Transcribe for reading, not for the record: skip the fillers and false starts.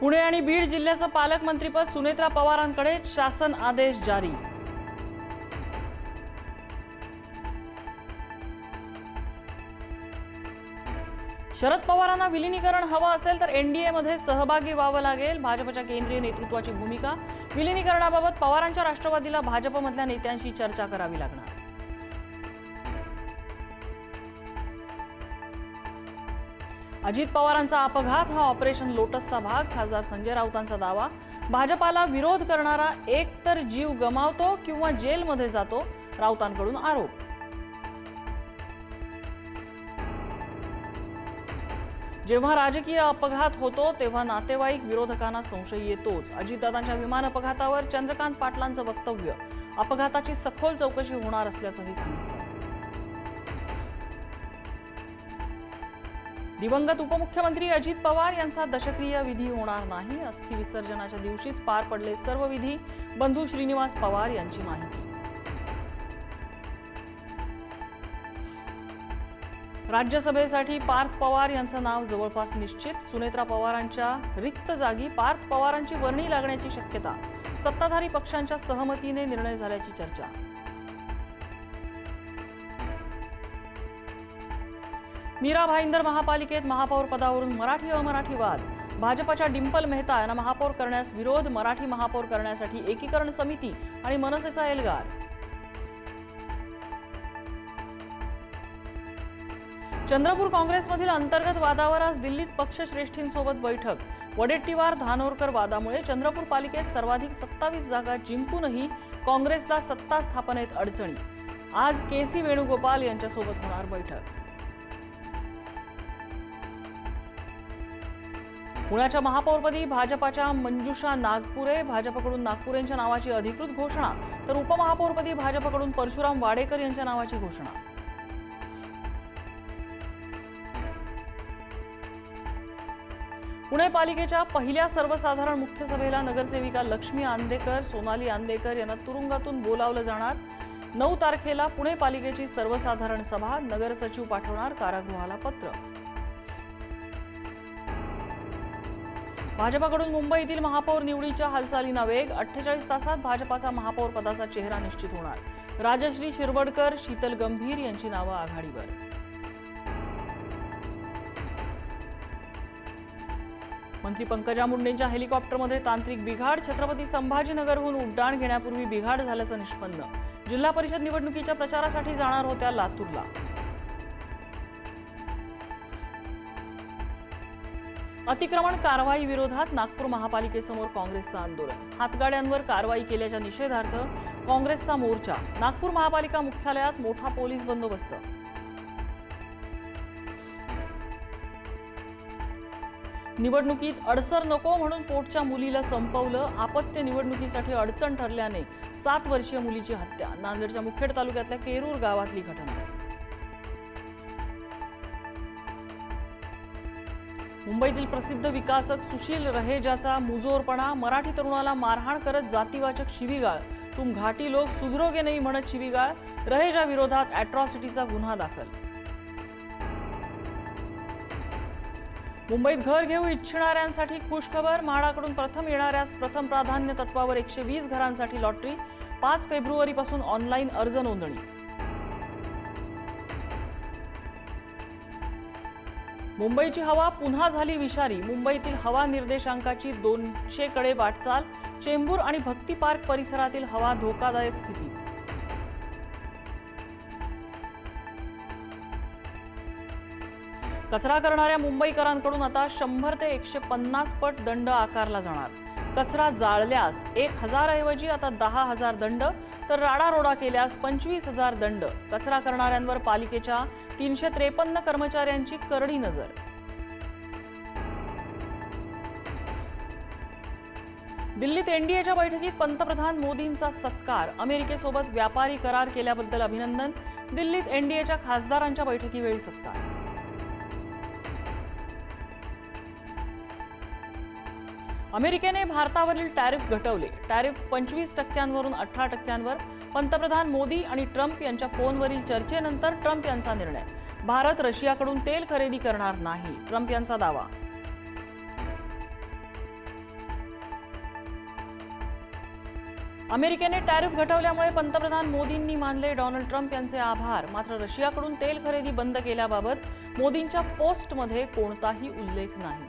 पुणे आणि बीड जिल्ह्याचं पालकमंत्रीपद सुनेत्रा पवारांकडे, शासन आदेश जारी। शरद पवारांना विलीनीकरण हवं असेल तर एनडीए मध्ये सहभागी व्हावं लागेल, भाजपच्या केंद्रीय नेतृत्वाची भूमिका। विलीनीकरणाबाबत पवारांच्या राष्ट्रवादीला भाजपमधल्या नेत्यांशी चर्चा करावी लागणार। अजित पवारांचा अपघात हा ऑपरेशन लोटसचा भाग, खासदार संजय राऊतांचा दावा। भाजपाला विरोध करणारा एक तर जीव गमावतो किंवा जेलमध्ये जातो, राऊतांकडून आरोप। जेव्हा राजकीय अपघात होतो तेव्हा नातेवाईक विरोधकांना संशय येतोच। अजितदादांच्या विमान अपघातावर चंद्रकांत पाटलांचं वक्तव्य, अपघाताची सखोल चौकशी होणार असल्याचंही सांगितलं। दिवंगत उपमुख्यमंत्री अजित पवार यांचा दशक्रिया विधी होणार नाही, अस्थि विसर्जनाच्या दिवशीच पार पडले सर्व विधी, बंधू श्रीनिवास पवार यांची माहिती। राज्यसभेसाठी पार्थ पवार यांचं नाव जवळपास निश्चित, सुनेत्रा पवारांच्या रिक्त जागी पार्थ पवारांची वर्णी लागण्याची शक्यता, सत्ताधारी पक्षांच्या सहमतीने निर्णय झाल्याची चर्चा। मीरा भाईंदर महापालिकेत महापौर पदावरून मराठी अमराठी वाद, भाजपच्या डिंपल मेहता यांना महापौर करण्यास विरोध, मराठी महापौर करण्यासाठी एकीकरण समिती आणि मनसेचा एल्गार। चंद्रपूर काँग्रेसमधील अंतर्गत वादावर आज दिल्लीत पक्षश्रेष्ठींसोबत बैठक, वडेट्टीवार धानोरकर वादामुळे चंद्रपूर पालिकेत सर्वाधिक 27 जागा जिंकूनही काँग्रेसला सत्ता स्थापनेत अडचणी, आज केसी वेणुगोपाल यांच्यासोबत होणार बैठक। पुण्याच्या महापौरपदी भाजपाच्या मंजुषा नागपुरे, भाजपकडून नागपुरेंच्या नावाची अधिकृत घोषणा, तर उपमहापौरपदी भाजपकडून परशुराम वाडेकर यांच्या नावाची घोषणा। पुणे पालिकेच्या पहिल्या सर्वसाधारण मुख्य सभेला नगरसेविका लक्ष्मी आंदेकर, सोनाली आंदेकर यांना तुरुंगातून बोलावलं जाणार। 9 तारखेला पुणे पालिकेची सर्वसाधारण सभा, नगरसचिव पाठवणार कारागृहाला पत्र। भाजपाकडून मुंबईतील महापौर निवडीच्या हालचालींना वेग, 48 तासात भाजपाचा महापौर पदाचा चेहरा निश्चित होणार, राजश्री शिरवडकर, शीतल गंभीर यांची नावं आघाडीवर। मंत्री पंकजा मुंडेंच्या हेलिकॉप्टरमध्ये तांत्रिक बिघाड, छत्रपती संभाजीनगरहून उड्डाण घेण्यापूर्वी बिघाड झाल्याचं निष्पन्न, जिल्हा परिषद निवडणुकीच्या प्रचारासाठी जाणार होत्या लातूरला। अतिक्रमण कारवाई विरोधात नागपूर महापालिकेसमोर काँग्रेसचं आंदोलन, हातगाड्यांवर कारवाई केल्याच्या निषेधार्थ काँग्रेसचा मोर्चा, नागपूर महापालिका मुख्यालयात मोठा पोलीस बंदोबस्त। निवडणुकीत अडसर नको म्हणून पोटच्या मुलीला संपवलं, अपत्य निवडणुकीसाठी अडचण ठरल्याने 7 वर्षीय मुलीची हत्या, नांदेडच्या मुखेड तालुक्यातल्या केरूर गावातली घटना। मुंबईतील प्रसिद्ध विकासक सुशील रहेजाचा मुजोरपणा, मराठी तरुणाला मारहाण करत जातीवाचक शिवीगाळ, तुम घाटी लोक सुधरोगे नाही म्हणत शिवीगाळ, रहेजा विरोधात अॅट्रॉसिटीचा गुन्हा दाखल। मुंबईत घर घेऊ इच्छिणाऱ्यांसाठी खुशखबर, म्हाडाकडून प्रथम येणाऱ्यास प्रथम प्राधान्य तत्वावर 120 घरांसाठी लॉटरी, 5 फेब्रुवारीपासून ऑनलाईन अर्ज नोंदणी। मुंबईची हवा पुन्हा झाली विषारी, मुंबईतील हवा निर्देशांकाची 200 कडे वाटचाल, चेंबूर आणि भक्ती पार्क परिसरातील हवा धोकादायक स्थितीत। कचरा करणाऱ्या मुंबईकरांकडून आता 100 ते 150 पट दंड आकारला जाणार, कचरा जाळल्यास 1000 ऐवजी आता 10,000 दंड, तर राडारोडा केल्यास 25,000 दंड। कचरा करणाऱ्यांवर पालिकेच्या 353 कर्मचाऱ्यांची करडी नजर। दिल्लीत एनडीएच्या बैठकीत पंतप्रधान मोदींचा सत्कार, अमेरिकेसोबत व्यापारी करार केल्याबद्दल अभिनंदन, दिल्लीत एनडीएच्या खासदारांच्या बैठकीवेळी सत्कार। अमेरिकेने भारतावरील टॅरिफ घटवले, टॅरिफ 25% 18%, पंतप्रधान मोदी आणि ट्रम्प यांच्या फोनवरील चर्चेनंतर ट्रम्प यांचा निर्णय, भारत रशियाकडून तेल खरेदी करणार नाही, ट्रम्प यांचा दावा। अमेरिकेने टॅरिफ घटवल्यामुळे पंतप्रधान मोदींनी मानले डोनाल्ड ट्रम्प यांचे आभार. मात्र रशियाकडून तेल खरेदी बंद केल्याबाबत मोदींच्या पोस्टमध्ये कोणताही उल्लेख नाही.